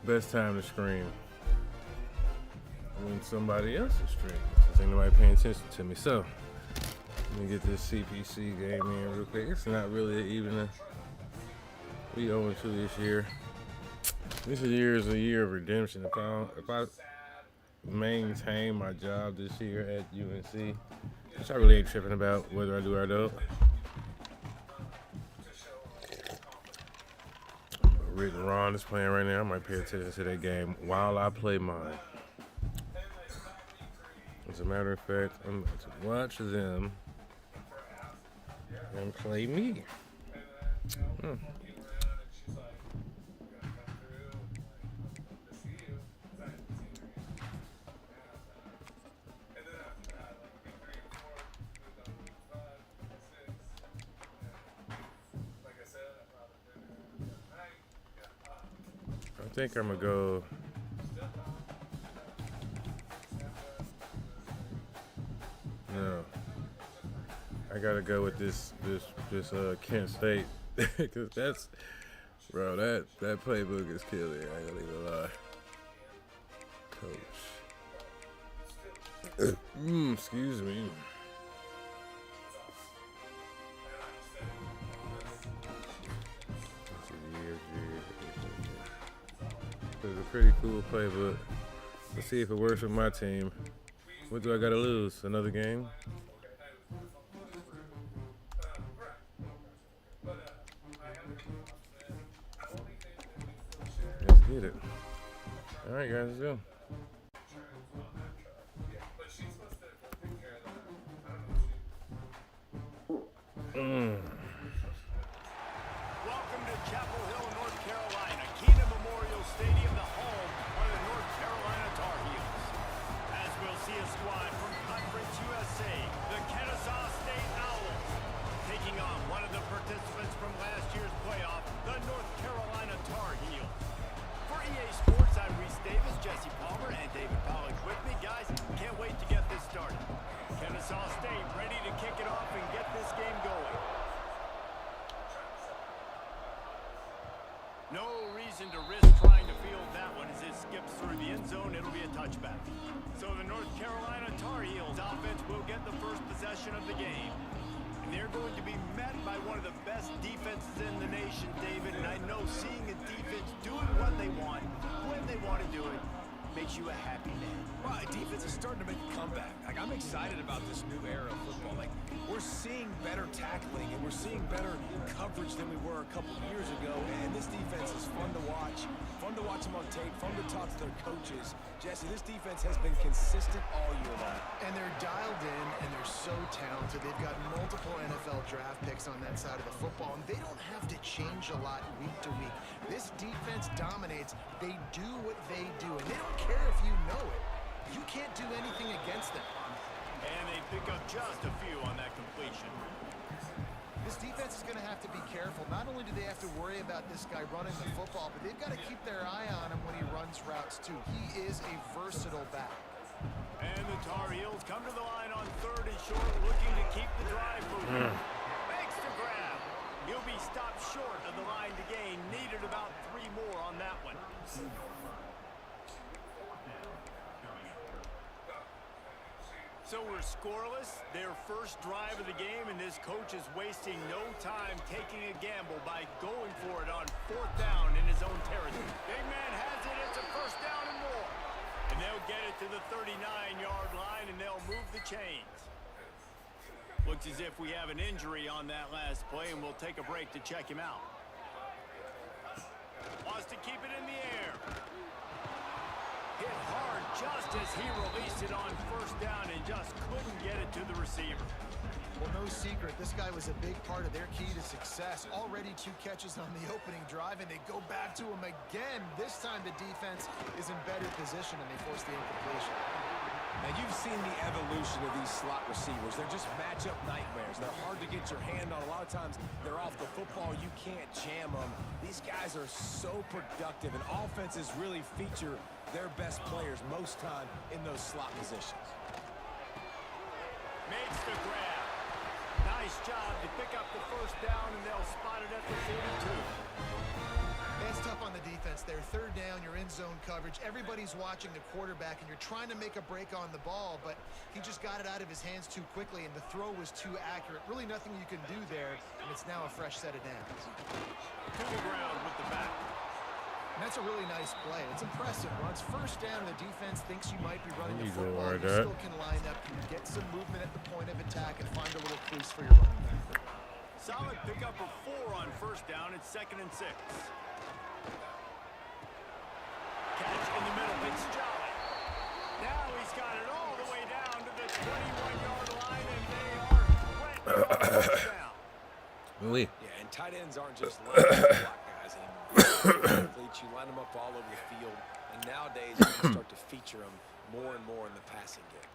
best time to scream when somebody else is streaming, since ain't nobody paying attention to me. So let me get this CPC game in real quick. It's not really even a we 0-2 this year. This year is a year of redemption. If I maintain my job this year at UNC, which I really ain't tripping about whether I do or don't. Rick and Ron is playing right now. I might pay attention to that game while I play mine. As a matter of fact, I'm about to watch them and play me. I think I'm gonna go. No, I gotta go with this Kent State because that's, bro. That playbook is killer. I ain't gonna even lie, Coach. Excuse me. It's a pretty cool playbook. Let's see if it works with my team. What do I gotta lose? Another game? Let's get it. All right, guys, let's go. Welcome to Chapel Hill, North Carolina. Keenan Memorial Stadium, the home of the North Carolina Tar Heels. As we'll see a squad from Conference USA, the Kennesaw State Owls, taking on one of the participants from last year's playoff, the North Carolina Tar Heels. For EA Sports, I'm Reese Davis, Jesse Palmer, and David Pollock with me. Guys, can't wait to get this started. Kennesaw State ready to kick it off and get this game going. No reason to risk trying to field that one as it skips through the end zone. It'll be a touchback. So the North Carolina Tar Heels offense will get the first possession of the game. And they're going to be met by one of the best defenses in the nation, David. And I know seeing a defense doing what they want, when they want to do it, makes you a happy man. Well, defense is starting to make a comeback. Like, I'm excited about this new era of football. Like, we're seeing better tackling and we're seeing better coverage than we were a couple years ago. And this defense is fun to watch them on tape, fun to talk to their coaches. Jesse, this defense has been consistent all year long. And they're dialed in and they're so talented. They've got multiple NFL draft picks on that side of the football, and they don't have to change a lot week to week. This defense dominates. They do what they do, and they don't care if you know it. You can't do anything against them. And they pick up just a few on that completion. This defense is going to have to be careful. Not only do they have to worry about this guy running the football, but they've got to keep their eye on him when he runs routes too. He is a versatile back. And the Tar Heels come to the line on 3rd and short, looking to keep the drive moving. Makes the grab. He'll be stopped short of the line to gain. Needed about 3 more on that one. So we're scoreless, their first drive of the game, and this coach is wasting no time taking a gamble by going for it on 4th down in his own territory. Big man has it, it's a 1st down and more. And they'll get it to the 39-yard line, and they'll move the chains. Looks as if we have an injury on that last play, and we'll take a break to check him out. Wants to keep it in the air. Hit hard just as he released it on 1st down and just couldn't get it to the receiver. Well, no secret, this guy was a big part of their key to success. Already 2 catches on the opening drive, and they go back to him again. This time the defense is in better position, and they force the incompletion. Now, you've seen the evolution of these slot receivers. They're just matchup nightmares. They're hard to get your hand on. A lot of times, they're off the football. You can't jam them. These guys are so productive, and offenses really feature their best players most time in those slot positions. Makes the grab. Nice job to pick up the 1st down, and they'll spot it at the 42. It's tough on the defense there. 3rd down, you're in zone coverage. Everybody's watching the quarterback, and you're trying to make a break on the ball, but he just got it out of his hands too quickly, and the throw was too accurate. Really nothing you can do there, and it's now a fresh set of downs. To the ground with the back. And that's a really nice play. It's impressive. Once first down, the defense thinks you might be running the You go football. like You that. still can line up, you get some movement at the point of attack, and find a little crease for your running back. Solid pickup of 4 on first down. It's 2nd and 6. Catch in the middle. It's Jolly. Now he's got it all the way down to the 21-yard line, and they are wet on first down. Oui. Yeah, and tight ends aren't just line block guys anymore. You line them up all over the field, and nowadays you can start to feature them more and more in the passing game.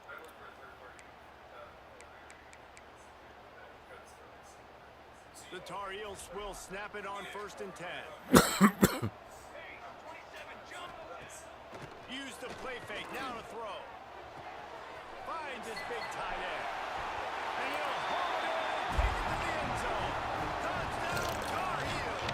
The Tar Heels will snap it on 1st and 10. Use the play fake. Now to throw. Finds his big tight end. And he'll haul it in and take it to the end zone. Touchdown, Tar Heels.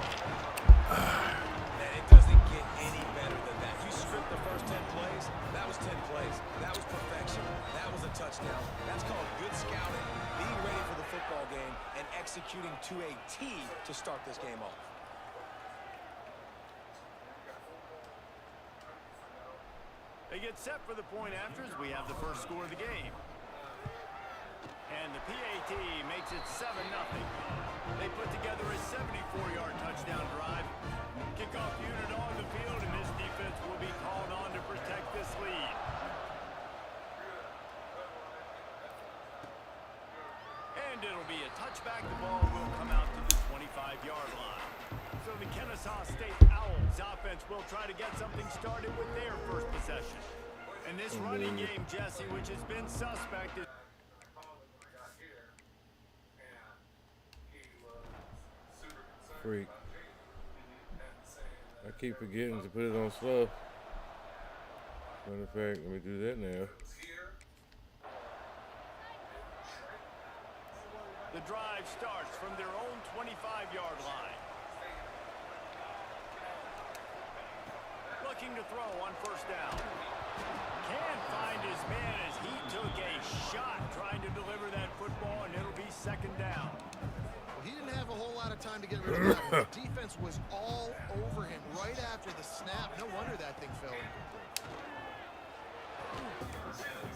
And it doesn't get any better than that. You strip the first 10 plays, that was 10 plays. That was perfection. That was a touchdown. That's called good scouting, being ready for the football game, and executing to a T to start this game off. They get set for the point afters. We have the first score of the game. And the PAT makes it 7-0. They put together a 74-yard touchdown drive. Kickoff unit on the field, and this defense will be called on to protect this lead. And it'll be a touchback. The ball will come out to the 25-yard line. So the Kennesaw State Owls offense will try to get something started with their first possession. And this running game, Jesse, which has been suspect, is Freak. I keep forgetting to put it on slow. Matter of fact, let me do that now. the drive starts from their own 25-yard line. Looking to throw on first down. Can't find his man as he took a shot trying to deliver that football, and it'll be 2nd down. Well, he didn't have a whole lot of time to get rid of that one. The defense was all over him right after the snap. No wonder that thing fell incomplete.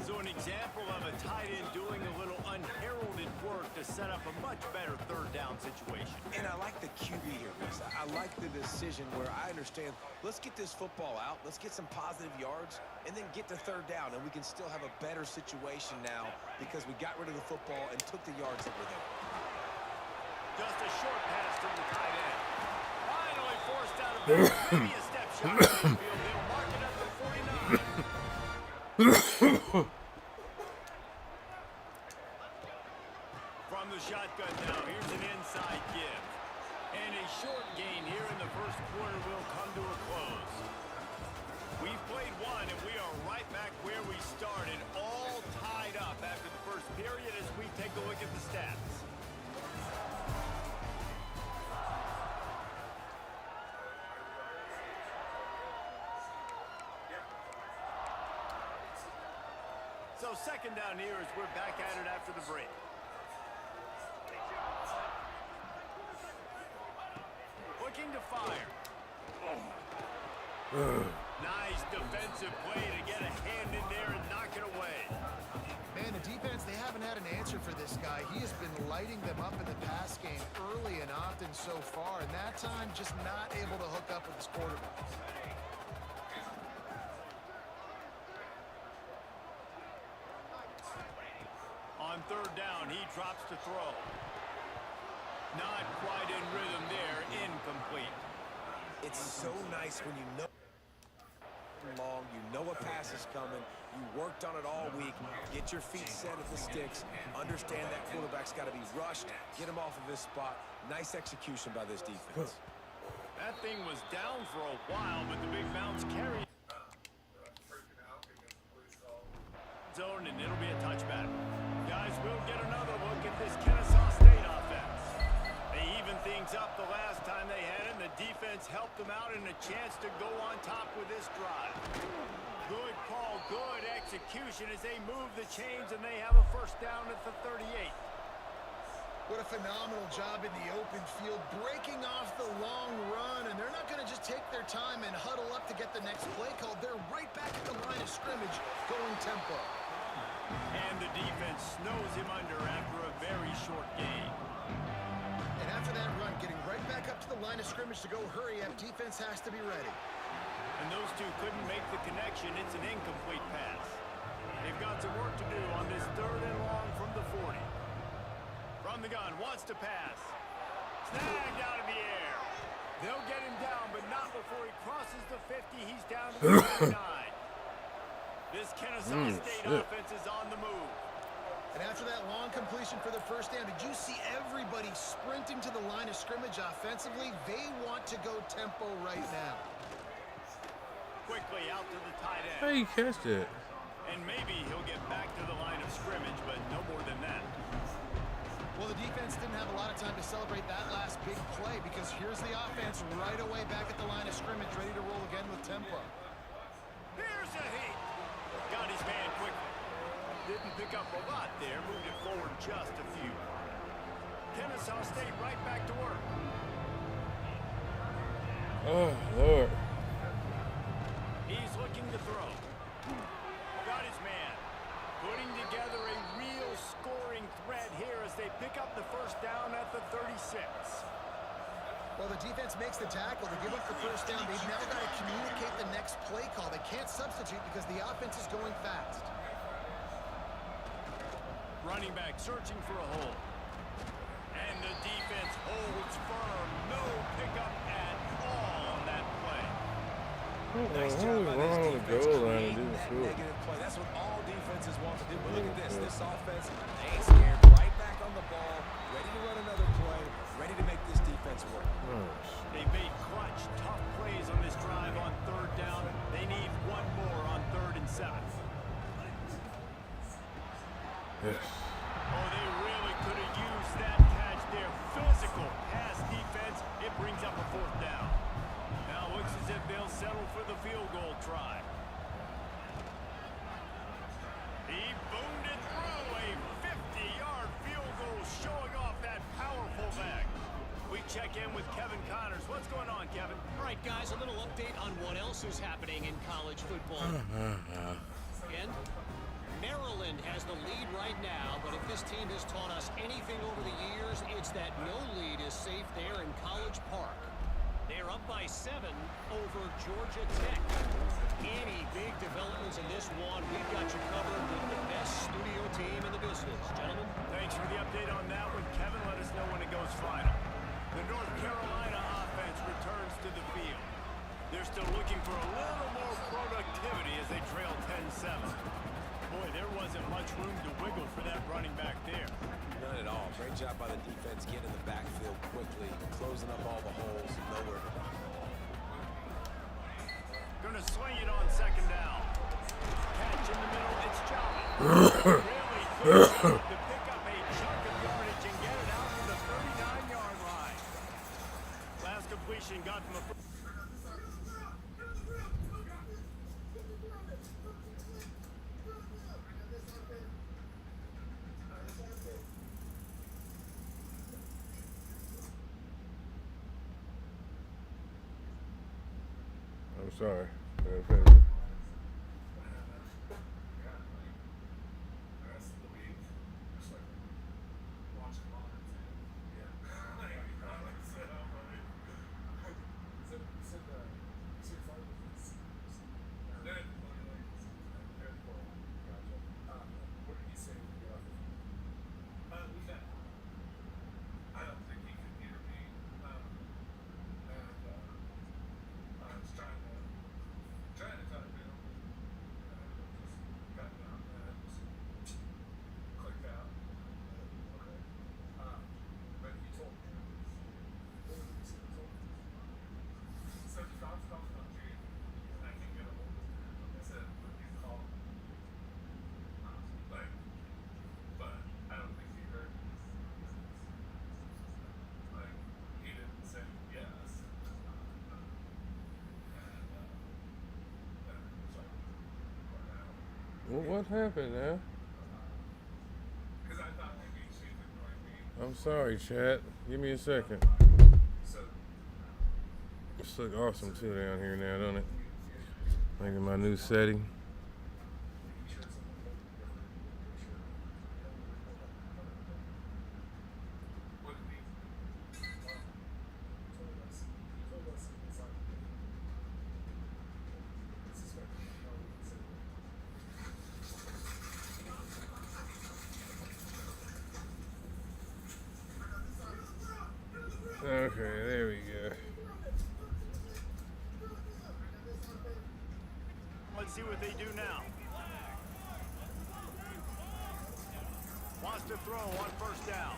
So an example of a tight end doing a little unheralded work to set up a much better 3rd down situation. And I like the QB here, Reese. I like the decision where I understand, let's get this football out, let's get some positive yards, and then get to 3rd down, and we can still have a better situation now because we got rid of the football and took the yards that were there. Just a short pass to the tight end. Finally forced out of bounds. Maybe a step shot in the field. They'll mark it up to 49. From the shotgun now, here's an inside give. And a short gain here in the first quarter will come to a close. We've played one, and we are right back where we started, all tied up after the first period as we take a look at the stats. So 2nd down here as we're back at it after the break. Looking to fire. Nice defensive play to get a hand in there and knock it away. Man, the defense, they haven't had an answer for this guy. He has been lighting them up in the pass game early and often so far, and that time just not able to hook up with his quarterback. On 3rd down, he drops to throw. Not quite in rhythm there, incomplete. It's so nice when you know long, you know a pass is coming, you worked on it all week, get your feet set at the sticks, understand that quarterback's got to be rushed, get him off of his spot. Nice execution by this defense. That thing was down for a while, but the big bounce carry. Zone, and it'll be a touchback. Guys, we'll get another look at this Kennesaw State offense. They evened things up the last time they had it, and the defense defense helped them out and a chance to go on top with this drive. Good call, good execution as they move the chains and they have a first down at the 38. What a phenomenal job in the open field, breaking off the long run, and they're not going to just take their time and huddle up to get the next play called. They're right back at the line of scrimmage, going tempo. And the defense snows him under after a very short gain. And after that run, getting right back up to the line of scrimmage to go hurry up, defense has to be ready. And those two couldn't make the connection. It's an incomplete pass. They've got some work to do on this 3rd and long from the 40. From the gun, wants to pass. Snagged out of the air. They'll get him down, but not before he crosses the 50. He's down to the 49. This Kennesaw State offense is on the move. And after that long completion for the first down, did you see everybody sprinting to the line of scrimmage offensively? They want to go tempo right now. Quickly out to the tight end. How you catch that? And maybe he'll get back to the line of scrimmage, but no more than that. Well, the defense didn't have a lot of time to celebrate that last big play because here's the offense right away back at the line of scrimmage, ready to roll again with tempo. Here's a heat. Got his man quickly. Didn't pick up a lot there, moved it forward just a few. Kennesaw State right back to work. Oh, Lord. He's looking to throw. Got his man. Putting together a real scoring threat here as they pick up the first down at the 36. Well, the defense makes the tackle. They give up the first down. They've now got to communicate the next play call. They can't substitute because the offense is going fast. Running back searching for a hole. And the defense holds firm. No pickup at all on that play. Nice What job was by wrong this with defense goal line? creating Didn't that score. negative play. That's what all defenses want to do. But look at this. This offense, they ain't scared. Right back on the ball, ready to run another play, ready to make this defense work. They made clutch, tough plays on this drive on 3rd down. They need one more on 3rd and 7. Yes. Oh, they really could have used that catch there. Physical pass defense. It brings up a 4th down. Now looks as if they'll settle for the field goal try. He boomed it through a 50-yard field goal, showing off that powerful back. We check in with Kevin Connors. What's going on, Kevin? All right, guys, a little update on what else is happening in college football. Again, Maryland has the lead right now, but if this team has taught us anything over the years, it's that no lead is safe there in College Park. They're up by 7 over Georgia Tech. Any big developments in this one, we've got you covered with the best studio team in the business. Gentlemen. Thanks for the update on that one, Kevin. Let us know when it goes final. The North Carolina offense returns to the field. They're still looking for a little more productivity as they trail 10-7. Boy, there wasn't much room to wiggle for that running back there. None at all. Great job by the defense getting in the backfield quickly, closing up all the holes, nowhere to go. Gonna swing it on 2nd down. Catch in the middle, it's Jolly. Really good to pick up a chunk of yardage and get it out to the 39-yard line. Last completion got them a... I'm sorry. What happened now? I'm sorry, chat. Give me a second. This looks awesome too down here now, don't it? Like in my new setting. Okay, there we go. Let's see what they do now. Wants to throw on first down.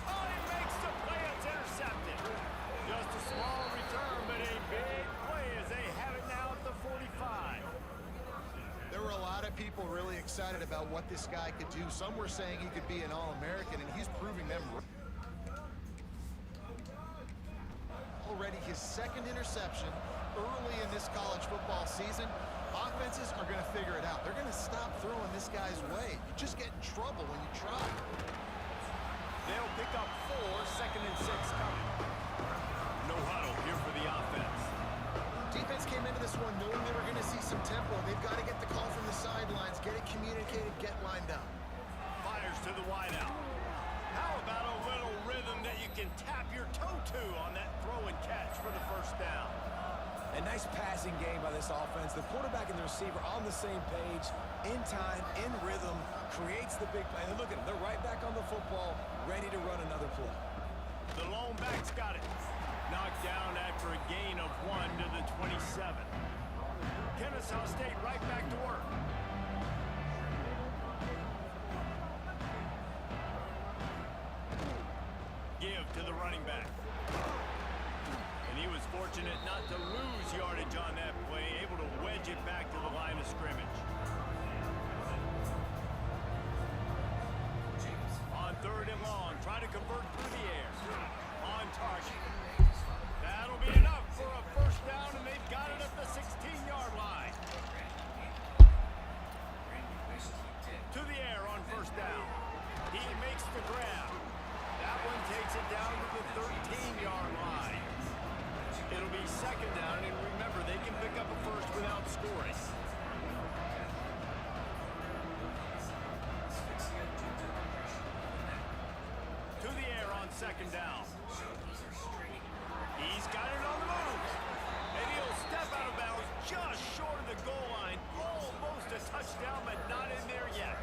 Oh, he makes the play. It's intercepted. Just a small return, but a big play as they have it now at the 45. There were a lot of people really excited about what this guy could do. Some were saying he could be an All-American, and he's proving them right. Already his second interception early in this college football season. Offenses are going to figure it out. They're going to stop throwing this guy's way. You just get in trouble when you try. They'll pick up 4, 2nd and 6 coming. No huddle here for the offense. Defense came into this one knowing they were going to see some tempo. They've got to get the call from the sidelines, get it communicated, get lined up. Fires to the wideout. How about a little rhythm that you can tap your toe to on that throw and catch for the first down? A nice passing game by this offense. The quarterback and the receiver on the same page, in time, in rhythm, creates the big play. And look at them. They're right back on the football, ready to run another play. The lone back's got it. Knocked down after a gain of 1 to the 27. Kennesaw State right back to work. Give to the running back. And he was fortunate not to lose yardage on that play, able to wedge it back to the line of scrimmage. On 3rd and long, try to convert through the air. On target. That'll be enough for a first down, and they've got it at the 16-yard line. To the air on first down. He makes the grab. That one takes it down to the 13-yard line. It'll be 2nd down, and remember, they can pick up a first without scoring. To the air on 2nd down. He's got it on the move. And he'll step out of bounds just short of the goal line. Almost a touchdown, but not in there yet.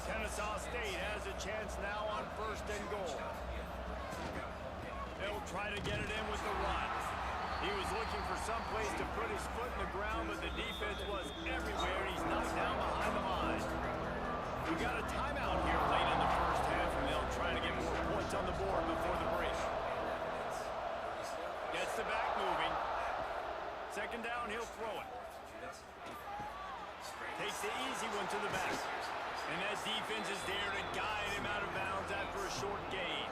Kennesaw State has a chance now on 1st and goal. They'll try to get it in with the run. He was looking for some place to put his foot in the ground, but the defense was everywhere. He's knocked down behind the line. We got a timeout here late in the first half, and they'll try to get more points on the board before the break. Gets the back moving. 2nd down, he'll throw it. Takes the easy one to the back. And that defense is there to guide him out of bounds after a short gain.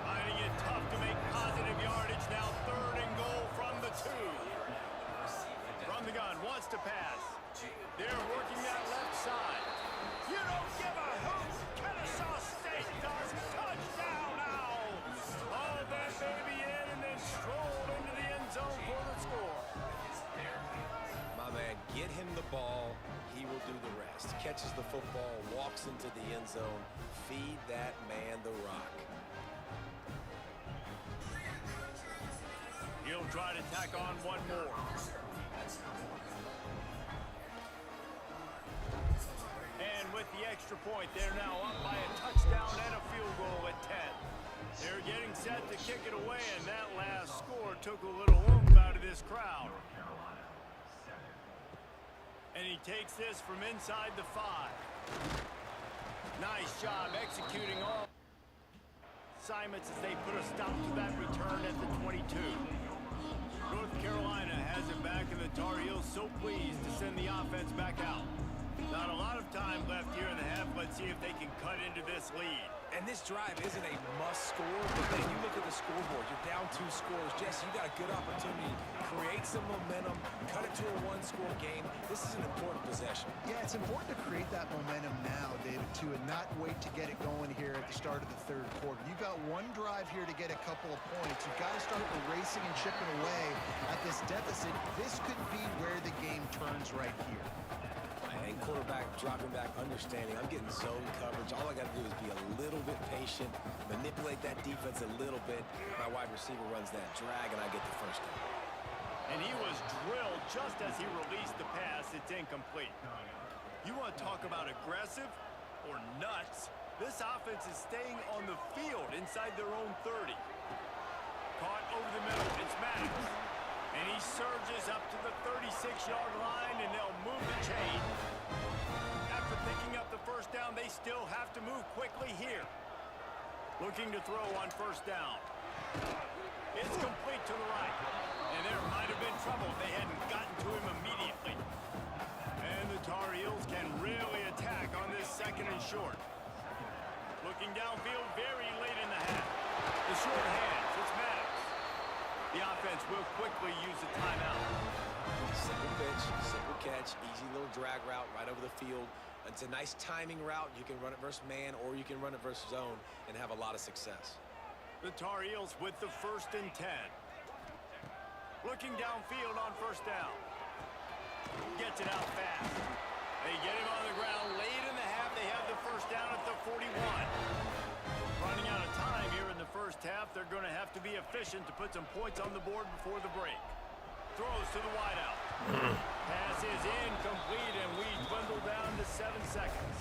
Finding it tough to make positive yardage. Now 3rd and goal from the 2. From the gun, wants to pass. They're working that left side. You don't give a hoot. Kennesaw State does. Touchdown now. Oh, that baby in and then strolled into the end zone for the score. My man, get him the ball. He will do the rest. Catches the football, walks into the end zone. Feed that man the rock. He'll try to tack on one more. And with the extra point, they're now up by a touchdown and a field goal at 10. They're getting set to kick it away, and that last score took a little oomph out of this crowd. And he takes this from inside the 5. Nice job executing all assignments as they put a stop to that return at the 22. North Carolina has it back, and the Tar Heels so pleased to send the offense back out. Not a lot of time left here in the half. Let's see if they can cut into this lead. And this drive isn't a must score, but then you look at the scoreboard. You're down 2 scores. Jesse, you got a good opportunity. Create some momentum. Cut it to a 1-score game. This is an important possession. Yeah, it's important to create that momentum now, David, too, and not wait to get it going here at the start of the 3rd quarter. You've got 1 drive here to get a couple of points. You've got to start erasing and chipping away at this deficit. This could be where the game turns right here. And quarterback dropping back, understanding I'm getting zone coverage. All I got to do is be a little bit patient, manipulate that defense a little bit. My wide receiver runs that drag, and I get the first down. And he was drilled just as he released the pass. It's incomplete. You want to talk about aggressive or nuts? This offense is staying on the field inside their own 30. Caught over the middle. It's Maddox. And he surges up to the 36-yard line, and they'll move the chain. After picking up the first down, they still have to move quickly here. Looking to throw on first down. It's complete to the right. And there might have been trouble if they hadn't gotten to him immediately. And the Tar Heels can really attack on this 2nd and short. Looking downfield very late in the half. The short hands, it's Maddox. The offense will quickly use a timeout. Simple pitch, simple catch, easy little drag route right over the field. It's a nice timing route. You can run it versus man, or you can run it versus zone and have a lot of success. The Tar Heels with the 1st and 10. Looking downfield on first down. Gets it out fast. They get him on the ground late in the half. They have the first down at the 41. Running out of time here in the first half. They're going to have to be efficient to put some points on the board before the break. Throws to the wideout. Pass is incomplete, and we dwindle down to 7 seconds.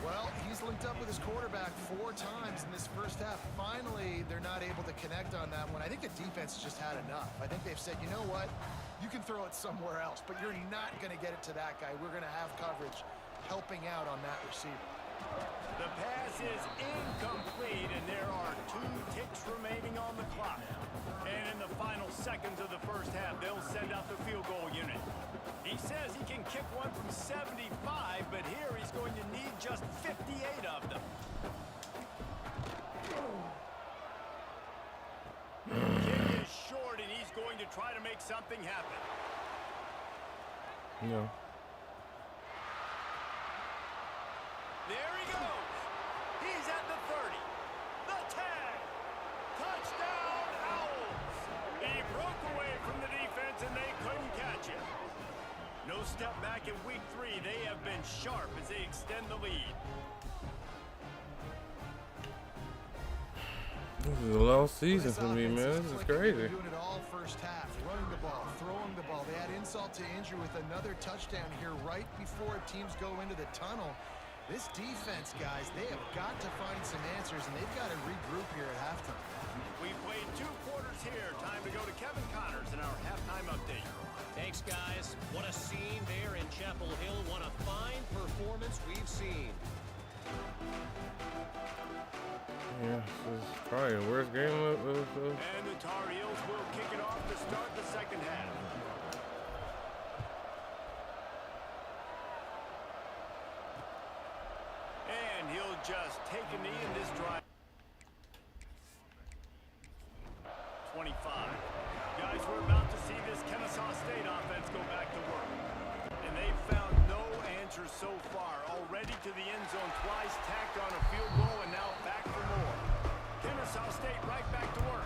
Well, he's linked up with his quarterback 4 times in this first half. Finally, they're not able to connect on that one. I think the defense just had enough. I think they've said, you know what? You can throw it somewhere else, but you're not going to get it to that guy. We're going to have coverage helping out on that receiver. The pass is incomplete, and there are 2 ticks remaining on the clock. And in the final seconds of the first half, they'll send out the field goal unit. He says he can kick one from 75, but here he's going to need just 58 of them. Kick is short, and he's going to try to make something happen. No. There he goes. He's at the 30. The tag. Touchdown, Owls. He broke away from the defense, and they couldn't catch him. No step back in week 3. They have been sharp as they extend the lead. This is a long season for me, man. This is crazy. Doing it all first half, running the ball, throwing the ball. They add insult to injury with another touchdown here right before teams go into the tunnel. This defense, guys, they have got to find some answers, and they've got to regroup here at halftime. We played 2 quarters here. Time to go to Kevin Connors in our halftime update. Thanks, guys. What a scene there in Chapel Hill. What a fine performance we've seen. Yeah, this is probably the worst game of And the Tar Heels will kick it off to start the second half. And he'll just take a knee in this drive. 25. Guys, we're about to see this Kennesaw State offense go back to work. And they've found no answers so far. Already to the end zone twice, tacked on a field goal, and now back for more. Kennesaw State right back to work.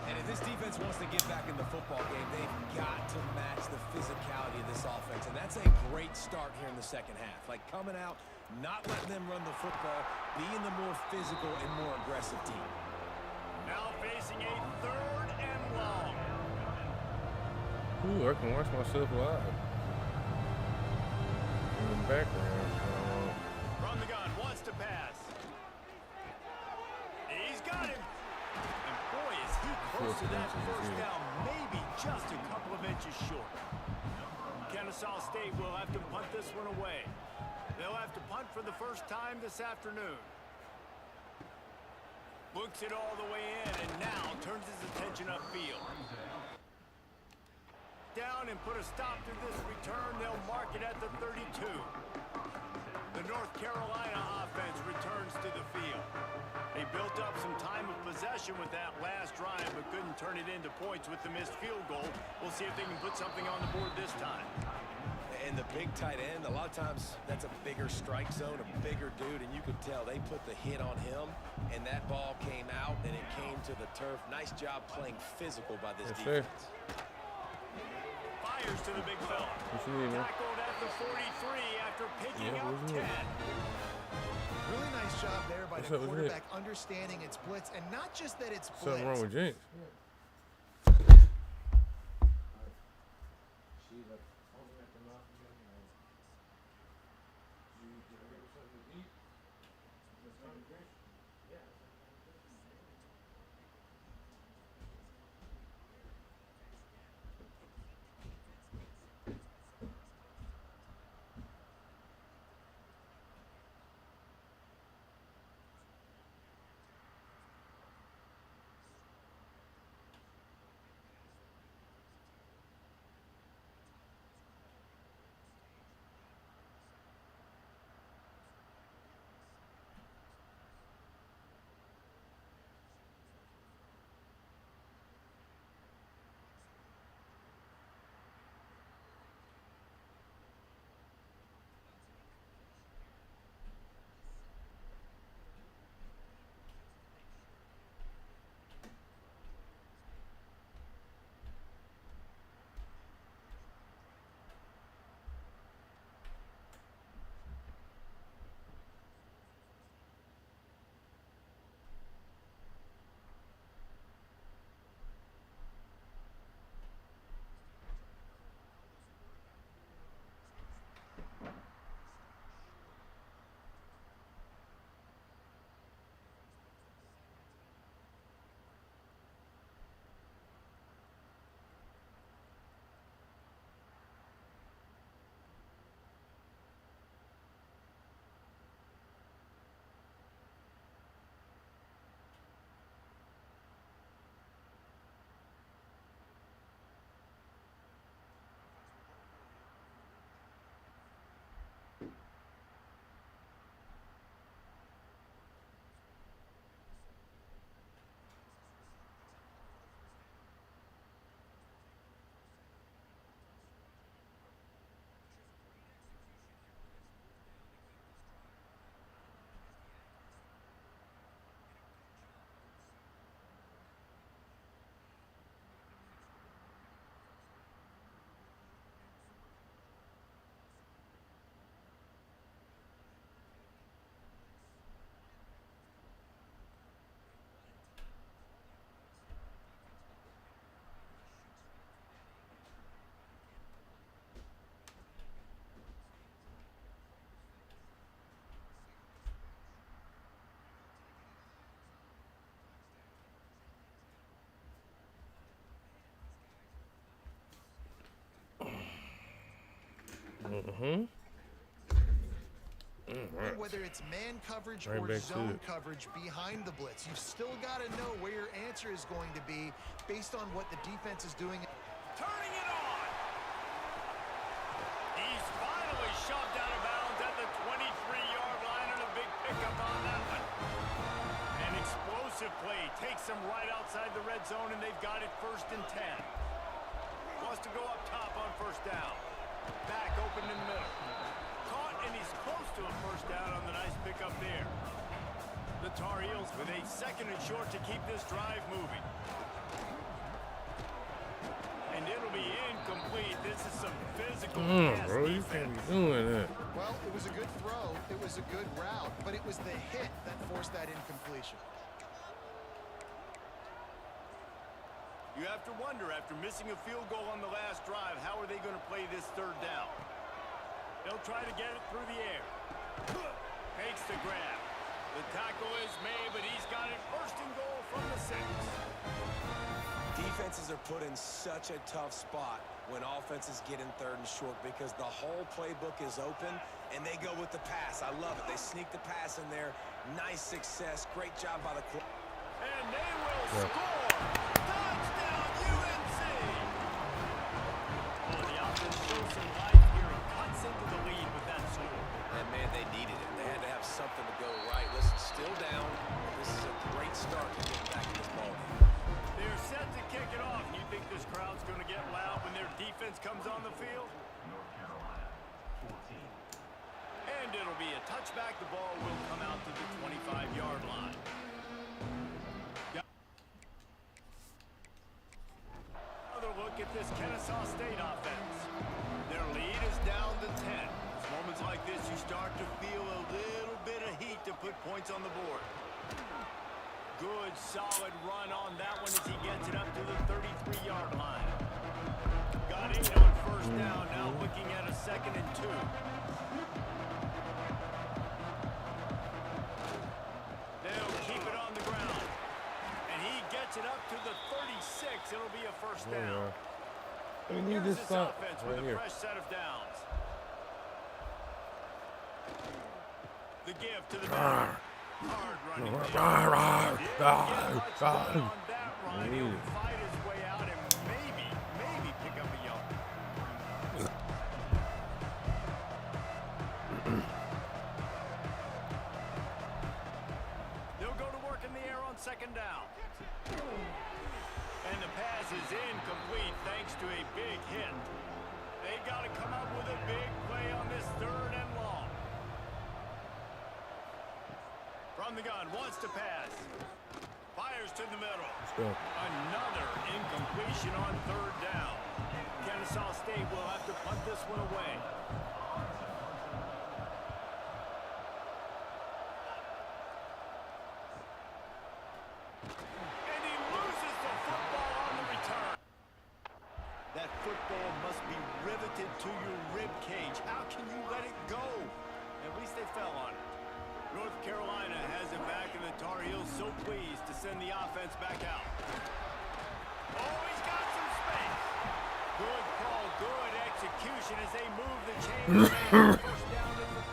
And if this defense wants to get back in the football game, they've got to match the physicality of this offense. And that's a great start here in the second half. Like coming out, not letting them run the football, being the more physical and more aggressive team. Now facing a 3rd and long. Ooh, I can watch myself live. In the background. From the gun, wants to pass. He's got him. And boy, is he close to that first down. Maybe just a couple of inches short. Kennesaw State will have to punt this one away. They'll have to punt for the first time this afternoon. Looks it all the way in, and now turns his attention upfield. Down and put a stop to this return. They'll mark it at the 32. The North Carolina offense returns to the field. They built up some time of possession with that last drive, but couldn't turn it into points with the missed field goal. We'll see if they can put something on the board this time. And the big tight end, a lot of times that's a bigger strike zone, a bigger dude, and you could tell they put the hit on him, and that ball came out, and it came to the turf. Nice job playing physical by this defense. Fires to the big fella. Tackled at the 43 after picking up 10. Really nice job there by the quarterback understanding its blitz, and not just that it's blitz. Something wrong with Jinx. Whether it's man coverage or zone coverage behind the blitz, you've still got to know where your answer is going to be based on what the defense is doing. Turning it on. He's finally shoved out of bounds at the 23-yard line, and a big pickup on that one. An explosive play takes them right outside the red zone, and they've got it 1st and 10. Wants to go up top on 1st down. Back open in the middle. Caught, and he's close to a 1st down on the nice pickup there. The Tar Heels with a 2nd and short to keep this drive moving. And it'll be incomplete. This is some physical pass bro, you can't be doing that. Well, it was a good throw. It was a good route, but it was the hit that forced that incompletion. You have to wonder, after missing a field goal on the last drive, how are they going to play this 3rd down? They'll try to get it through the air. Takes the grab. The tackle is made, but he's got it 1st and goal from the 6. Defenses are put in such a tough spot when offenses get in 3rd and short because the whole playbook is open and they go with the pass. I love it. They sneak the pass in there. Nice success. Great job by the quarterback. And they will score. Touchdown, UNC. Oh, the offense shows some life here and cuts into the lead with that score. And man, they needed this crowd's going to get loud when their defense comes on the field. And it'll be a touchback. The ball will come out to the 25-yard line. Another look at this Kennesaw State offense. Their lead is down to 10. It's moments like this you start to feel a little bit of heat to put points on the board. Good, solid run on that one as he gets it up to the 33-yard line. Got 8 on first down, now looking at a 2nd and 2. They'll keep it on the ground. And he gets it up to the 36. It'll be a first down. We need Here's this this stop offense right with a here. fresh set of downs. The give to the back. Hard running there. Didn't get much done on that run. He'll fight his way out and maybe pick up a yard. They'll go to work in the air on 2nd down. And the pass is incomplete thanks to a big hit. They got to come up with a big play on this 3rd and long. From the gun, wants to pass. Fires to the middle. Another incompletion on 3rd down. Kennesaw State will have to punt this one away. And he loses the football on the return. That football must be riveted to your rib cage. How can you let it go? At least they fell on it. North Carolina has it back, and the Tar Heels so pleased to send the offense back out. Oh, he's got some space. Good call, good execution as they move the chains. First down to the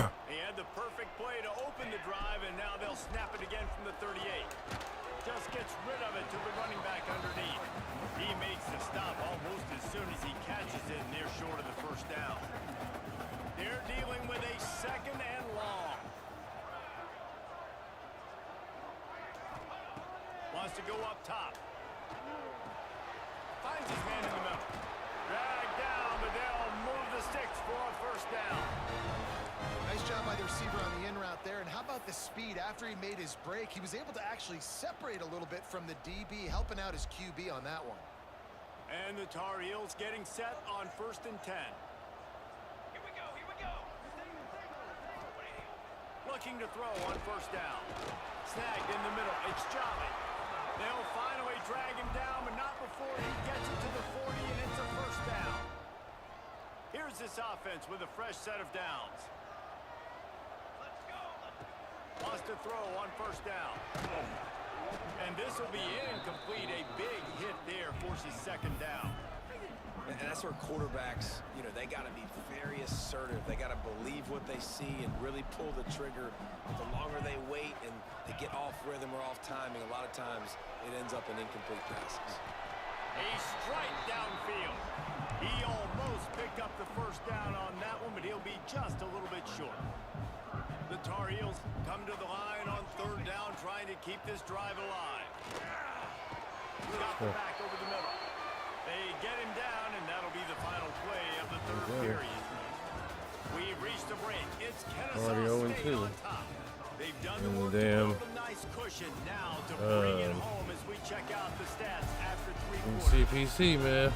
38. He had the perfect play to open the drive, and now they'll snap it again from the 38. Just gets rid of it to the running back underneath. He makes the stop almost as soon as he catches it, and they're short of the first down. They're dealing with a 2nd and long. Wants to go up top. Finds his man in the middle. Dragged down, but they'll move the sticks for a first down. Nice job by the receiver on the in route there. And how about the speed? After he made his break, he was able to actually separate a little bit from the DB, helping out his QB on that one. And the Tar Heels getting set on 1st and 10. Looking to throw on 1st down. Snagged in the middle. It's Jolly. They'll finally drag him down, but not before he gets it to the 40, and it's a first down. Here's this offense with a fresh set of downs. Wants to throw on 1st down. And this will be incomplete. A big hit there forces 2nd down. And that's where quarterbacks, you know, they got to be very assertive. They got to believe what they see and really pull the trigger. The longer they wait and they get off rhythm or off timing, a lot of times it ends up in incomplete passes. A strike downfield. He almost picked up the first down on that one, but he'll be just a little bit short. The Tar Heels come to the line on 3rd down, trying to keep this drive alive. Got the back over the middle. They get him down, and that'll be the final play of the 3rd period. We've reached the break. It's Kennesaw State on top. They've done the work to build a nice cushion now to bring it home as we check out the stats after 3 quarters. CPC, man.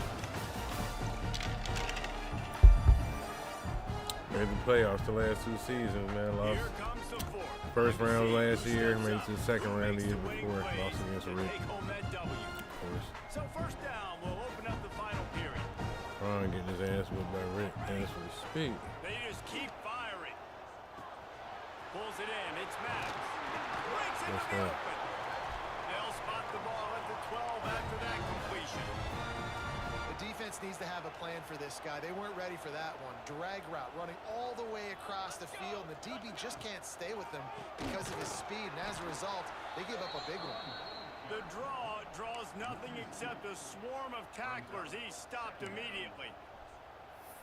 Made the playoffs the last 2 seasons, man. Lost Here comes the 4th. first round last year, made it to the 2nd round the year before. Lost against a Rick, Take home that W. of course. So 1st down will open up the final period. Ron getting his ass whipped by Rick as we speak. They just keep firing. Pulls it in. It's Maddox. Breaks it What's in the that? open. They'll spot the ball at the 12 after that completion. The defense needs to have a plan for this guy. They weren't ready for that one. Drag route running all the way across the field, and the DB just can't stay with them because of his speed, and as a result, they give up a big one. The draw draws nothing except a swarm of tacklers. He stopped immediately.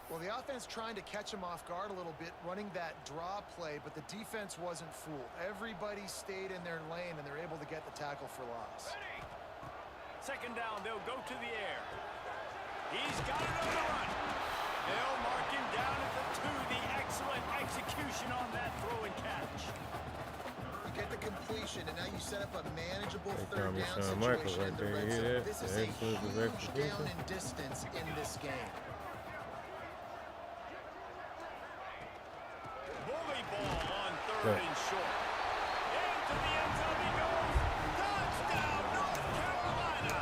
Well, the offense trying to catch him off guard a little bit, running that draw play, but the defense wasn't fooled. Everybody stayed in their lane, and they're able to get the tackle for loss. Second down, they'll go to the air. He's got it on the run. They'll mark him down at the 2. The excellent execution on that throw and catch. You get the completion, and now you set up a manageable They third call me down Shawn situation Michaels in right the there. red You hear zone. that? This is The a excellence of huge execution. down and distance in this game. Bully ball on 3rd and short. Into the end zone he goes. Touchdown, North Carolina.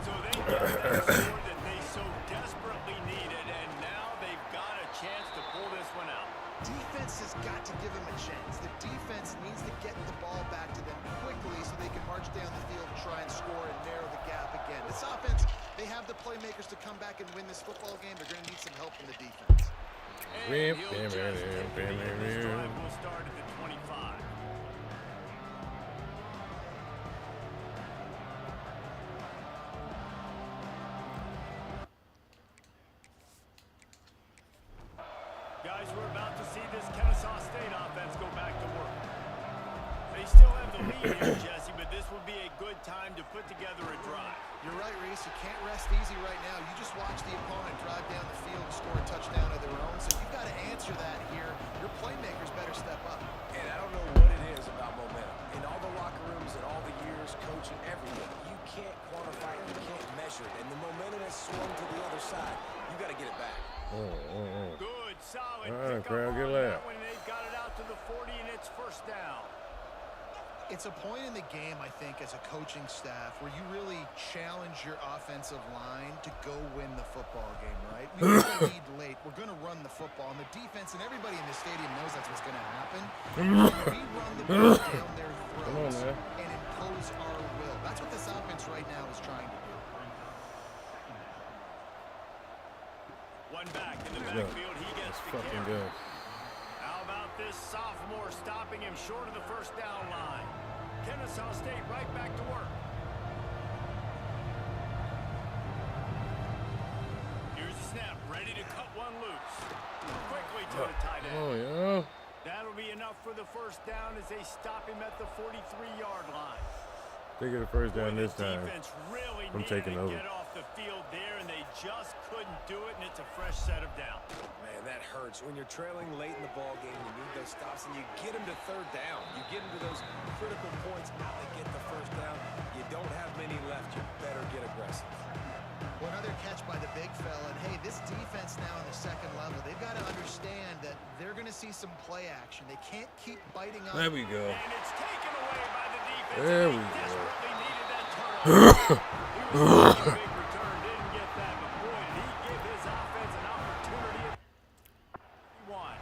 So they get that score that they so desperately needed, and now they've got a chance to pull this one out. Defense has got to give them a chance. The defense needs to get the ball back to them quickly so they can march down the field and try and score and narrow the gap again. This offense, they have the playmakers to come back and win this football game. They're going to need some help from the defense. And he'll just take it again. This drive will start at the 25. Guys, we're about to see this Kennesaw State offense go back to work. They still have the lead here, Jesse, but this will be a good time to put together a drive. You're right, Reese. You can't rest easy right now. You just watch the opponent drive down the field and score a touchdown of their own. So you've got to answer that here. Your playmakers better step up. And I don't know what it is about momentum. In all the locker rooms and all the years coaching everything, you can't quantify it, you can't measure it. And the momentum has swung to the other side. You got to get it back. Good, solid All right, pickup crowd, get on loud. that one. They've got it out to the 40, and it's first down. It's a point in the game, I think, as a coaching staff where you really challenge your offensive line to go win the football game, right? We get the lead late. We're going to run the football. And the defense and everybody in the stadium knows that's what's going to happen. We run the ball down their throats and impose our will. That's what this offense right now is trying to do. One back in the backfield. He gets the Fucking carry. good. How about this sophomore stopping him short of the first down line? Kennesaw State right back to work. Here's the snap, ready to cut one loose. Quickly to the tight end. Oh, yeah. That'll be enough for the first down as they stop him at the 43-yard line. They get a first down Boy, this the time. defense really I'm needed taking to over. get off the field there, and they just couldn't do it, and it's a fresh set of downs. Man, that hurts. When you're trailing late in the ball game, you need those stops, and you get them to third down. You get them to those critical points out to get the first down. You don't have many left. You better get aggressive. Well, another catch by the big fella. And, hey, this defense now in the second level, they've got to understand that they're going to see some play action. They can't keep biting on. There we go. And it's taken away by the defense. There we They go. desperately needed that turnover. He was making a big return, didn't get that, but boy, did he give his offense an opportunity. One.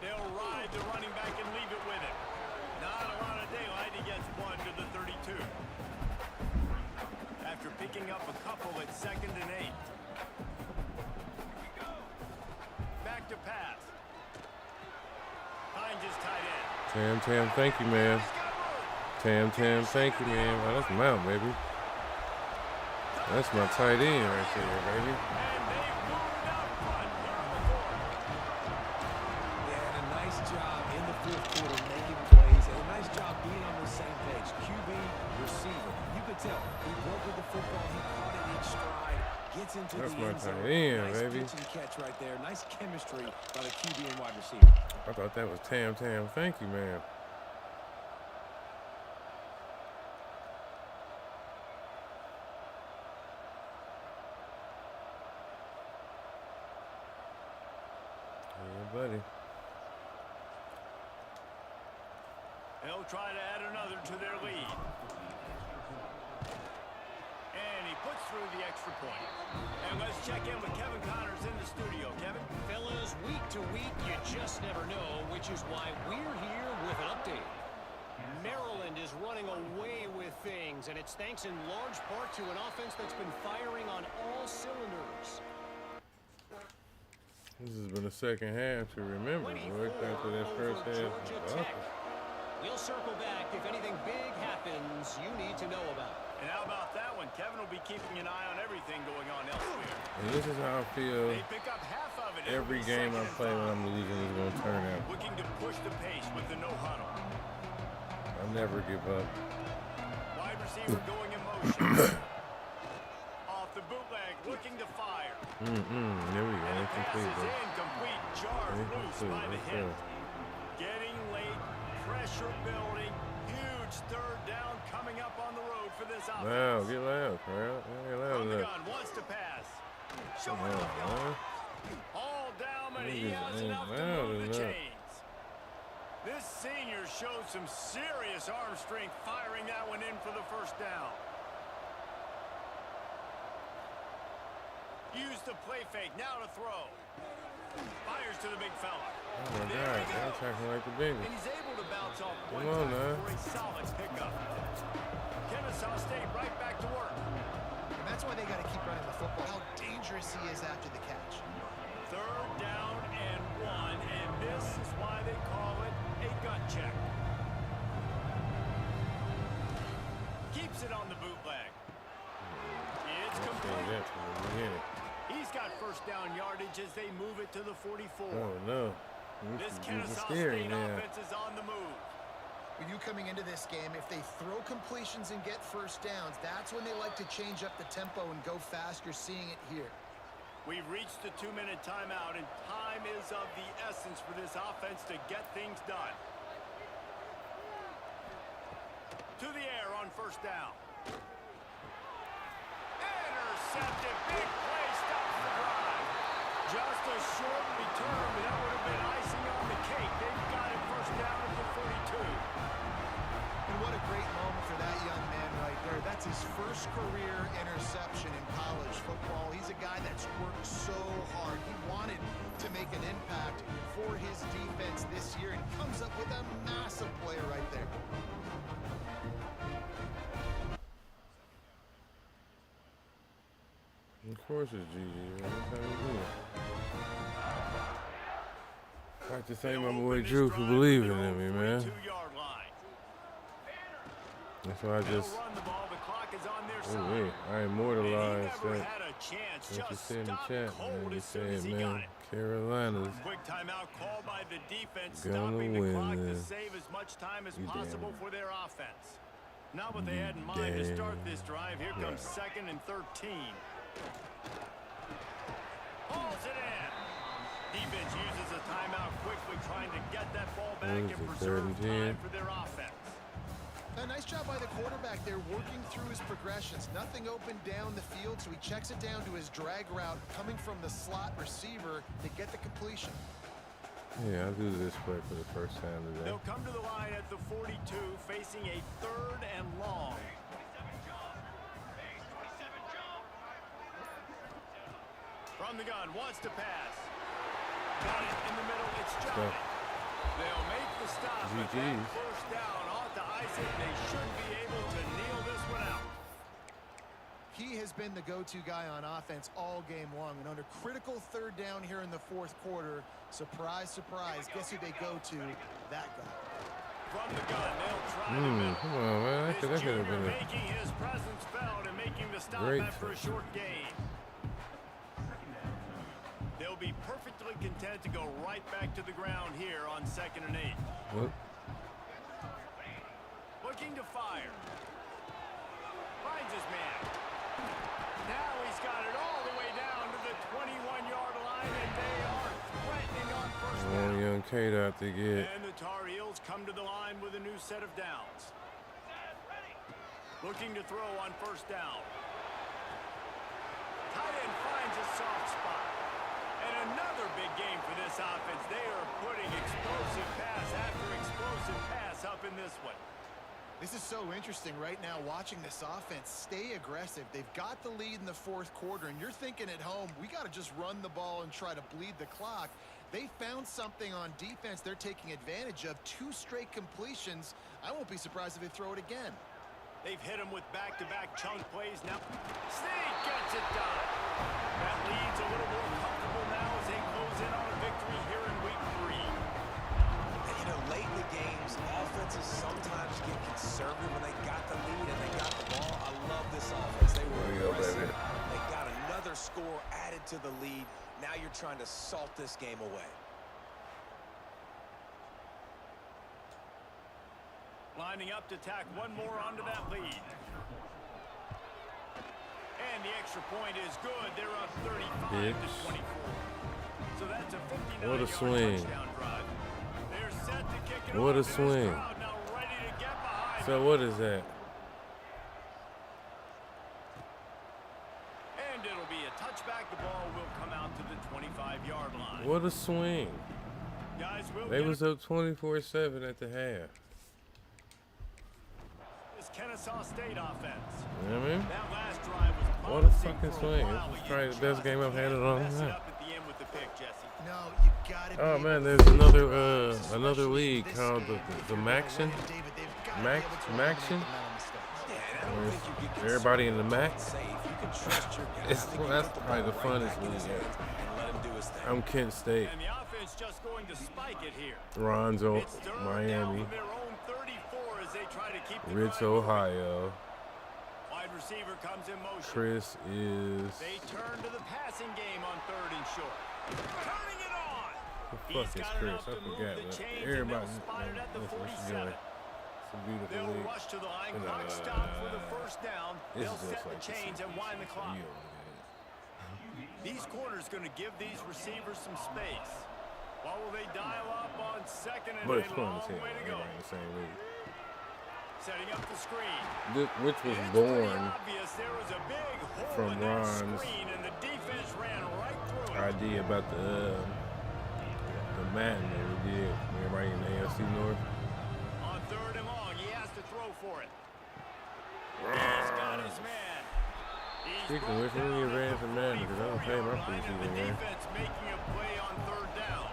They'll ride the running back and leave it with him. Not a lot of daylight. He gets one to the 32. After picking up a couple at 2nd and 8. Back to pass. Finds his tight end. Tam, thank you, man. Tam, thank you, man. Oh, that's Mount, baby. That's my tight end right there, baby. And they moved up front here on the corner. Yeah, and a nice job in the fourth quarter making plays, and a nice job being on the same page. QB, receiver. You could tell he broke with the football. He caught it in stride. Gets into That's the my end zone. tight end, Nice baby. pitch and catch right there. Nice chemistry by the QB and wide receiver. I thought that was Tam. Thank you, man. Yeah, buddy. They'll try to add another to their lead. And he puts through the extra point. And let's check in with Kevin Connors in the studio. Kevin? Fellas, week to week, you just never know, which is why we're here with an update. Maryland is running away with things, and it's thanks in large part to an offense that's been firing on all cylinders. This has been a second half to remember. Boy, after that first half. Georgia Tech. We'll circle back if anything big happens you need to know about. And how about that one? Kevin will be keeping an eye on everything going on elsewhere. And this is how I feel They pick up half of it. every game I play when I'm losing is going to turn out. Looking to push the pace with the no huddle. I never give up. Wide receiver going in motion. Off the bootleg, looking to fire. There we go. And the pass Incomplete, is bro. incomplete. Jarred loose by the Let's hit. go. Getting late, pressure building. Huge third down coming up on the road for this offense. Loud, get loud, crowd. Get loud From the enough. gun, wants to pass. Come Showing on, off man. all down, but he Niggas has ain't enough to loud move the enough. chains. This senior showed some serious arm strength firing that one in for the first down. Use the play fake, now to throw. Fires to the big fella. Oh my There God, he they're goes. attacking like the Bengals. And he's able to bounce off Come one on, time man. for a solid pickup. Kennesaw State right back to work. And that's why they got to keep running the football. How dangerous he is after the catch. Third down and 1, and this is why they call it a gut check. Keeps it on the bootleg. It's Say complete. that from the beginning. He's got first down yardage as they move it to the 44. Oh no. This This is Kennesaw scary State now. offense is on the move. With you coming into this game, if they throw completions and get first downs, that's when they like to change up the tempo and go fast. You're seeing it here. We've reached the 2-minute timeout, and time is of the essence for this offense to get things done. To the air on first down. Intercepted. Big play stops the drive. Just a short return, but that would have been icing on the cake. They've got it first down at the 42. And what a great moment for that young man right there. That's his first career interception in college football. He's a guy that's worked so hard. He wanted to make an impact for his defense this year and comes up with a massive play right there. Of course it's GG, man. That's how we do it. I'd like to thank my boy Drew for believing in me, man. 42-yard line. That's why I They'll just, run the ball. The clock is on their ooh, side. I And he immortalized never that. had a chance. What you Just said in the stopped chat, cold man. You as soon as said, he got man, it. Carolina's Quick timeout called by the defense, Gonna stopping the win clock to this. save as much time as You possible damn. for their offense. Not what they had in mind to start this drive. Here comes right. 2nd and 13. Hauls it in. Defense uses a timeout quickly, trying to get that ball back What and is it, preserve 3rd and time 10? for their offense. A nice job by the quarterback there, working through his progressions. Nothing open down the field, so he checks it down to his drag route coming from the slot receiver to get the completion. Yeah, I'll do this play for the first time today. They'll come to the line at the 42, facing a 3rd and long. From the gun, wants to pass. Got it in the middle, it's Johnny. They'll make the stop, but that GG's. first down ought to ice it. They should be able to kneel this one out. He has been the go-to guy on offense all game long, and under critical 3rd down here in the 4th quarter, surprise, surprise, guess who they go to? That guy. From the gun, they'll try to middle. Come on, man. That could This have junior been a making his presence felt and making the stop great after a short gain. They'll be perfectly content to go right back to the ground here on 2nd and 8. Whoop. Looking to fire. Finds his man. Now he's got it all the way down to the 21-yard line, and they are threatening on first I want down. young Kate out to get. And the Tar Heels come to the line with a new set of downs. Looking to throw on first down. Tight end finds a soft spot. And another big game for this offense. They are putting explosive pass after explosive pass up in this one. This is so interesting right now, watching this offense stay aggressive. They've got the lead in the 4th quarter, and you're thinking at home, we got to just run the ball and try to bleed the clock. They found something on defense they're taking advantage of. 2 straight completions. I won't be surprised if they throw it again. They've hit him with back-to-back chunk plays now. State gets it done. That lead's a little more comfortable now as they close in on a victory here in week 3. And, you know, late in the games, offenses sometimes get conservative when they got the lead and they got the ball. I love to the lead. Now you're trying to salt this game away. Lining up to tack one more onto that lead. And the extra point is good. They're up 35 to 24. So that's a 59-yard touchdown drive. They're set to kick it What a off. swing. Crowd now ready to get behind. So what is that? And it'll be a touchback. The ball will come out to the 25-yard line. What a swing. Guys, They was up 24-7 at the half. This Kennesaw State offense. You know what I mean? That last drive was What a promising fucking for swing. while, It's but probably you the best just game I've had in a long mess it time. up at the end with the pick, Jesse. No, you gotta Oh be man, able there's to another league this called game. the Maction. David, they've gotta be able to eliminate Maction? the mental mistakes. Yeah, and I don't think you get Everybody in the concerned Mac. safe. You can trust your guy. It's, I think well, you that's put the probably ball the right funnest back in his league hands and let him do his thing. I'm Kent State. And the offense just going to spike it here. Ronzo, It's third down Miami. from their own 34 as they try to keep the Ritz, drive going. Ohio. Wide receiver comes in motion. Chris is. They turn to the passing game on 3rd and short. Turning it on. Who the He's fuck is got Chris? enough I to move forgot. the But chains, and everybody, they'll spot it at the that's what she's 47. doing. It's a beautiful They'll league. rush to the line. Look at Clock that. stop for the first down. This They'll is set just the like chains and wind the clock. These corners going to give these receivers some space. What will they dial up on 2nd and But a it's fun long as hell. way to go? Everybody in the same league. Setting up the screen. Which was It's born pretty obvious there was a big hole from in that Ron's screen, and the defense ran right through it. idea about the Madden that we did. Everybody in the AFC North. On 3rd and long, he has to throw for it. He's got his man. He's Speaking of which, brought when we down at advance the in Madden, because I don't play my 44-yard line, and preseason the game. defense making a play on 3rd down.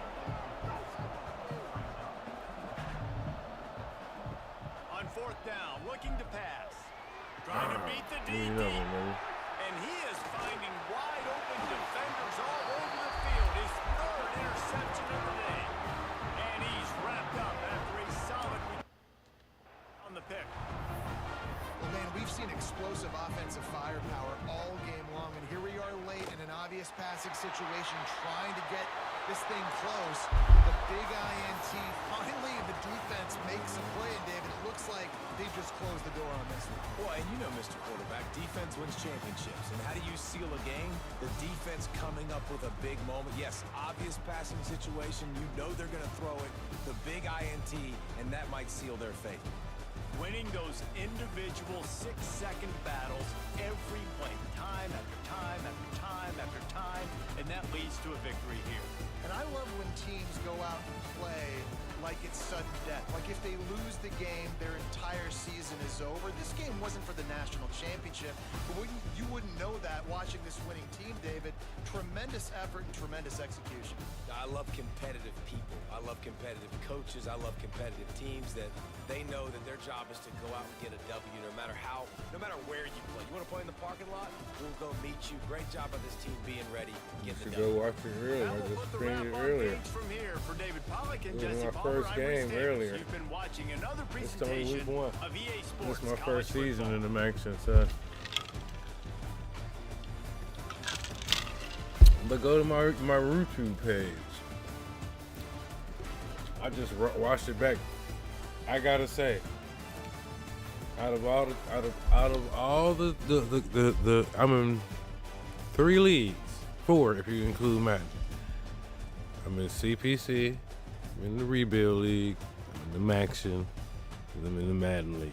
On 4th down, looking to pass. Trying to beat the You DB. know, baby. And he is finding wide open defenders all over the field. His 3rd interception of the day. And he's wrapped up after a solid on the pick. Well, man, we've seen explosive offensive firepower all game long, and here we are late in an obvious passing situation, trying to get this thing close. The big INT, finally the defense makes a play, and David, it looks like they just closed the door on this one. Well, and you know, Mr. Quarterback, defense wins championships. And how do you seal a game? The defense coming up with a big moment. Yes, obvious passing situation. You know they're going to throw it. The big INT, and that might seal their fate. Winning those individual 6-second battles every play, time after time after time after time, and that leads to a victory here. And I love when teams go out and play like it's sudden death. Like if they lose the game, their entire season is over. This game wasn't for the national championship, but you wouldn't know that watching this winning team, David. Tremendous effort and tremendous execution. I love competitive people. I love competitive coaches. I love competitive teams that they know that their job is to go out and get a W no matter where you play. You want to play in the parking lot? We'll go meet you. Great job by this team being ready. You Get the should W. go watch it earlier. That I will just put the streamed wrap it on earlier. things from here for David Pollock and It was Jesse my Palmer. first I'm Rick game Davis. earlier. You've been watching another It's only presentation week 1. of EA This Sports is my College first season Football. in the Maction, so. But go to my YouTube page. I just watched it back. I gotta say, out of all the I'm in 3 leagues, 4 if you include Madden. I'm in CPC, I'm in the Rebuild League, I'm in the Maction, and I'm in the Madden League.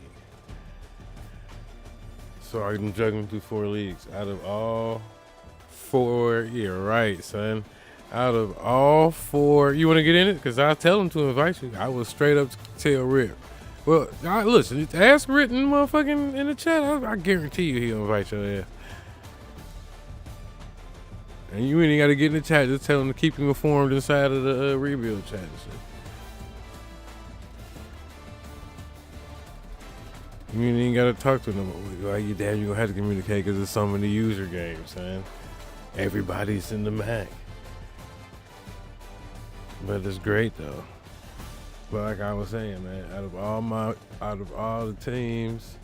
So I'm juggling through 4 leagues. Out of all 4, yeah, right, son. Out of all 4, you want to get in it? Because I'll tell them to invite you. I will straight up tell Rip. Well, listen, ask Written motherfucking in the chat. I guarantee you he'll invite your ass. And you ain't got to get in the chat. Just tell him to keep you informed inside of the Rebuild chat and shit. You ain't even got to talk to them. Like, you damn, you going to have to communicate because there's so many user games, man. Everybody's in the Mac. But it's great, though. But like I was saying, man, out of all the teams,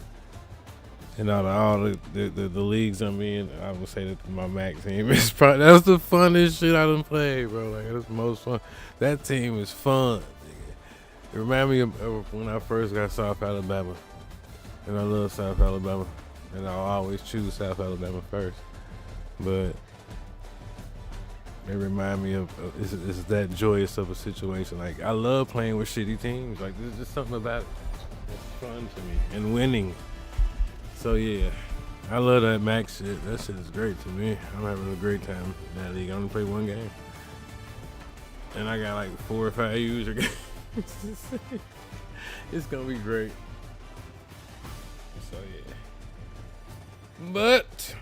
And out of all the leagues I'm in, I would say that my MAC team is probably, that's the funnest shit I done played, bro. Like, that's the most fun. That team is fun. It reminded me of when I first got South Alabama. And I love South Alabama. And I'll always choose South Alabama first. But it remind me of it's that joyous of a situation. Like, I love playing with shitty teams. Like, there's just something about it. It's fun to me. And winning. So, yeah. I love that MAC shit. That shit is great to me. I'm having a great time in that league. I only play one game. And I got like 4 or 5 user games. It's gonna be great. So, yeah. But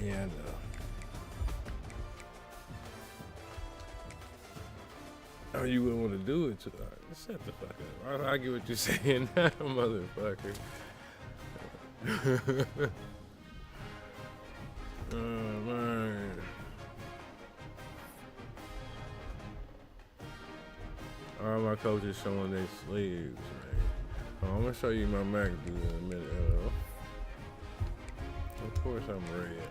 yeah, I know. Oh, you wouldn't want to do it. Shut the fuck up. I get what you're saying now, motherfucker. Oh, man. All my coaches showing their sleeves, man. Oh, I'm gonna show you my MAC dude in a minute. Of course I'm red.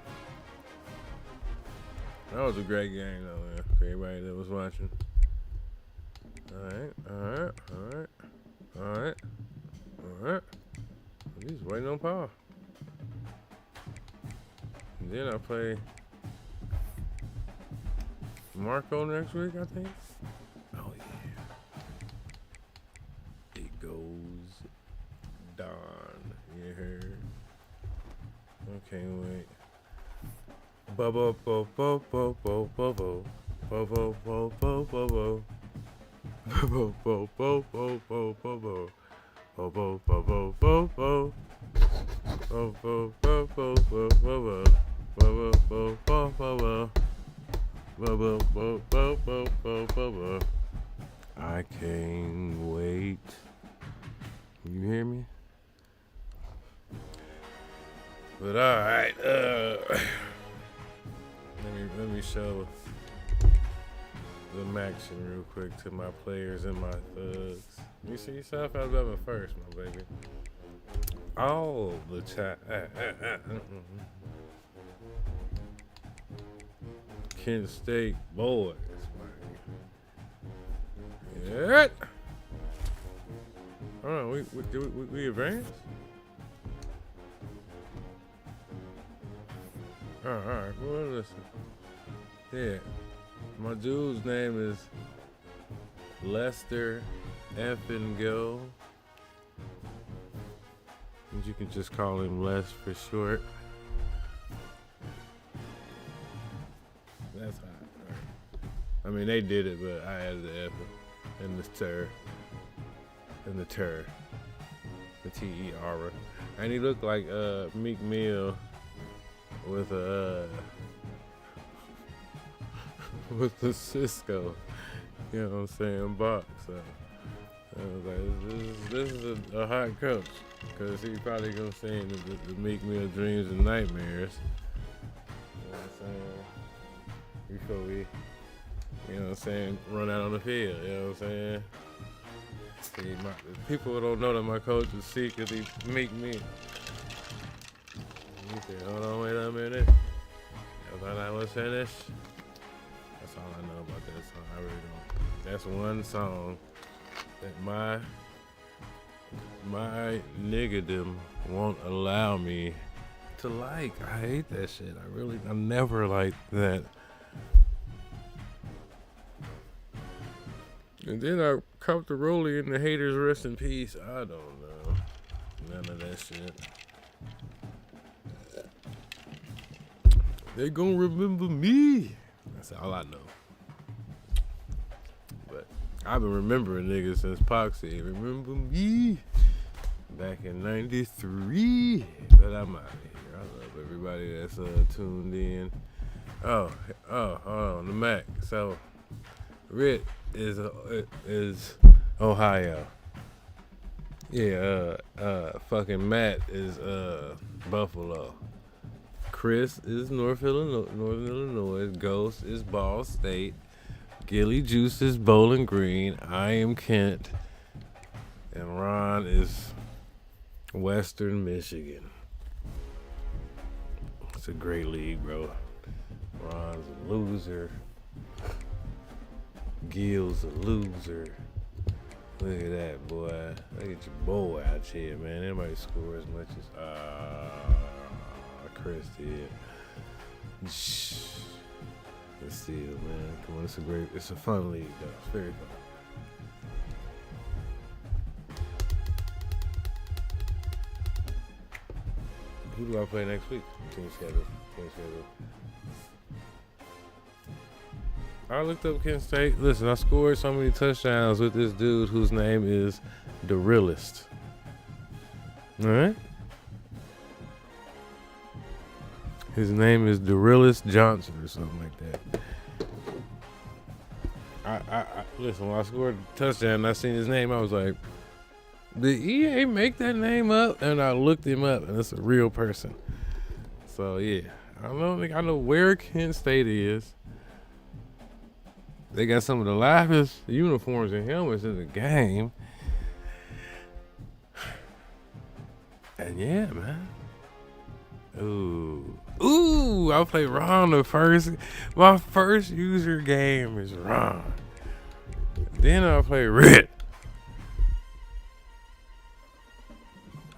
That was a great game though, man. For everybody that was watching. Alright. He's waiting on Paul. And then I play Marco next week, I think. Oh yeah. It goes down. You heard? I can't wait. Bubble, bo, bo, bo, bo, bo, bo, bo, bo, bo, bo, bo, bo. Bo, bo, bo, bo, bo, bo, bo. Bo, bo, bo, bo, bo, bo. Bo, bo, bo, bo, bo, bo, bo. Bo, bo, bo, bo, bo, bo. Bo, bo, bo, bo, bo, bo, bo, bo. I can't wait. You hear me? But alright, let me show the action real quick to my players and my thugs. You see South Alabama first, my baby. All the time. Kent State boys, man. Yeah. Hold on, we advanced? Alright, well, listen. Yeah. My dude's name is Lester Effin Go. And you can just call him Les for short. That's hot. Right? I mean, they did it, but I added the F and the ter. And the ter. The T-E-R. And he looked like Meek Mill with a with the Cisco, you know what I'm saying, box. So I was like, this is a hot coach, because he probably gonna sing the Meek Mill Dreams and Nightmares. You know what I'm saying? Before we, you know what I'm saying, run out on the field, you know what I'm saying? See, people don't know that my coach is secretly Meek Mill. He said, hold on, wait a minute. I thought I was finished. That's all I know about that song. I really don't. That's one song that my niggerdom won't allow me to like. I hate that shit. I never liked that. And then I caught the rollie in the haters rest in peace. I don't know. None of that shit. They gonna remember me. That's all I know. But I've been remembering niggas since Pac said, remember me? Back in 93. But I'm out of here. I love everybody that's tuned in. Oh, hold on. The Mac. So, Rit is Ohio. Yeah, fucking Matt is Buffalo. Chris is Northern Illinois. Ghost is Ball State. Gilly Juice is Bowling Green. I am Kent. And Ron is Western Michigan. It's a great league, bro. Ron's a loser. Gil's a loser. Look at that, boy. Look at your boy out here, man. Anybody score as much as Chris did. Let's see it, man. Come on, it's a fun league, though. It's very fun. Who do I play next week? Team schedule. I looked up Kent State. Listen, I scored so many touchdowns with this dude whose name is The Realist. All right? His name is The Realist Johnson or something like that. I listen, when I scored a touchdown and I seen his name, I was like, did EA make that name up? And I looked him up, and it's a real person. So, yeah. I don't think I know where Kent State is. They got some of the livest uniforms and helmets in the game. And yeah, man. Ooh, I played Ron my first user game is Ron. Then I play Red.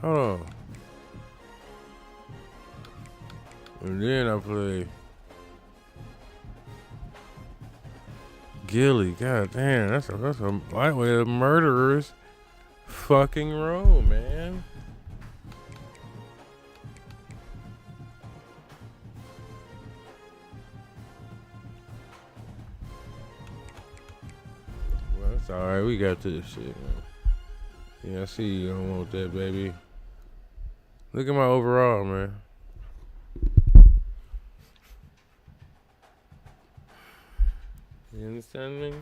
Hold on. And then I play Gilly. God damn, that's a lightweight of murderers fucking row, man. Well, that's alright. We got this shit, man. Yeah, I see you don't want that, baby. Look at my overall, man. You understand me?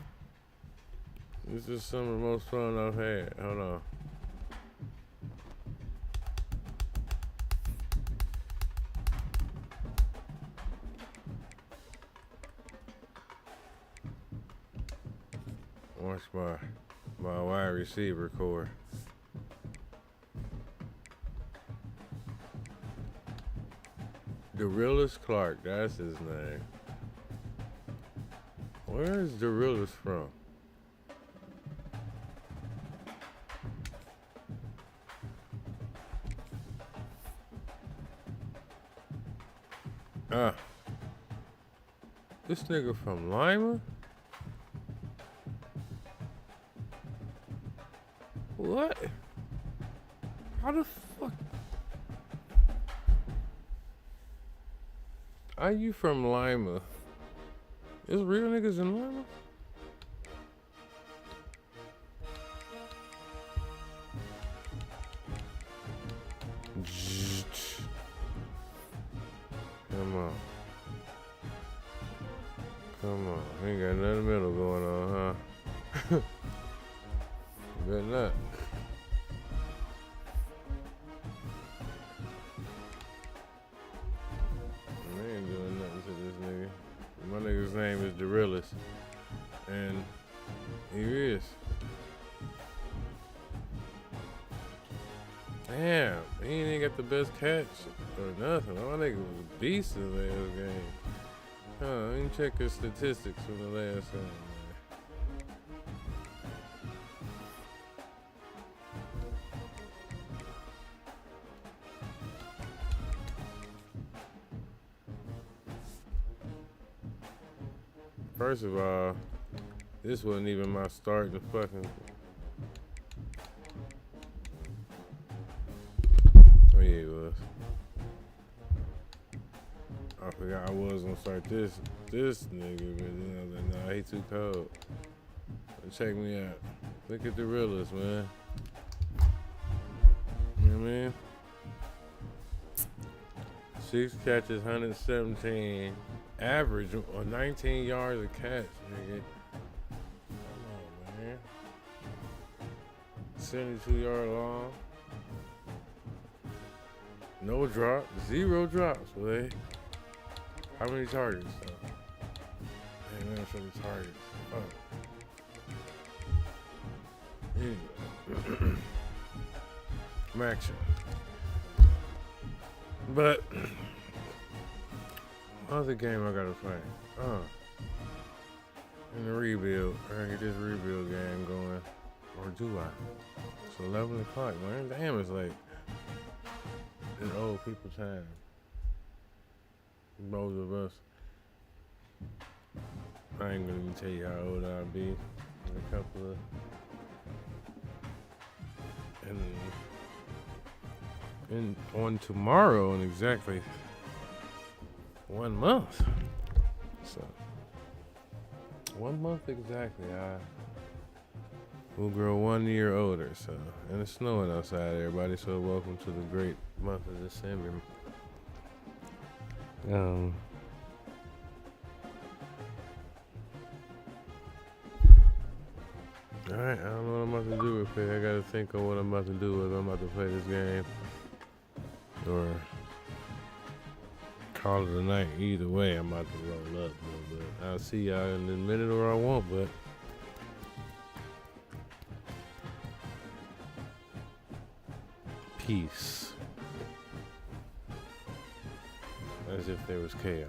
This is some of the most fun I've had. Hold on. Watch my wide receiver core. Derillis Clark, that's his name. Where is Derillis from? This nigga from Lima? What? How the fuck? Are you from Lima? Is real niggas in Lima? Come on. Ain't got nothing in the middle going on, huh? Bet not. I ain't doing nothing to this nigga. My nigga's name is Derillis. And he is. Damn, he ain't even got the best catch or nothing. My nigga was a beast in the last game. Let me check his statistics from the last game, man. First of all, this wasn't even my starting fucking. Oh yeah, it was. I forgot I was gonna start this nigga, but then I was like, nah, he too cold. But check me out. Look at the realist, man. You know what I mean? 6 catches, 117. Average or 19 yards a catch, nigga. Come on, man. 72-yard long. No drop. 0 drops, boy. How many targets, though? Man, that's some targets. Anyway. Action. But other game I gotta play. In the rebuild. I gotta get this rebuild game going. Or do I? It's 11 o'clock, man. Damn, it's like in old people time. Both of us. I ain't gonna even tell you how old I'll be in a couple of and on tomorrow in exactly 1 month. So 1 month exactly. I will grow 1 year older. So and it's snowing outside, everybody. So welcome to the great month of December. Alright, I don't know what I'm about to do real quick. I gotta think of what I'm about to do, whether I'm about to play this game or call it a night. Either way, I'm about to roll up a little bit. I'll see y'all in a minute or I won't, but peace. As if there was chaos.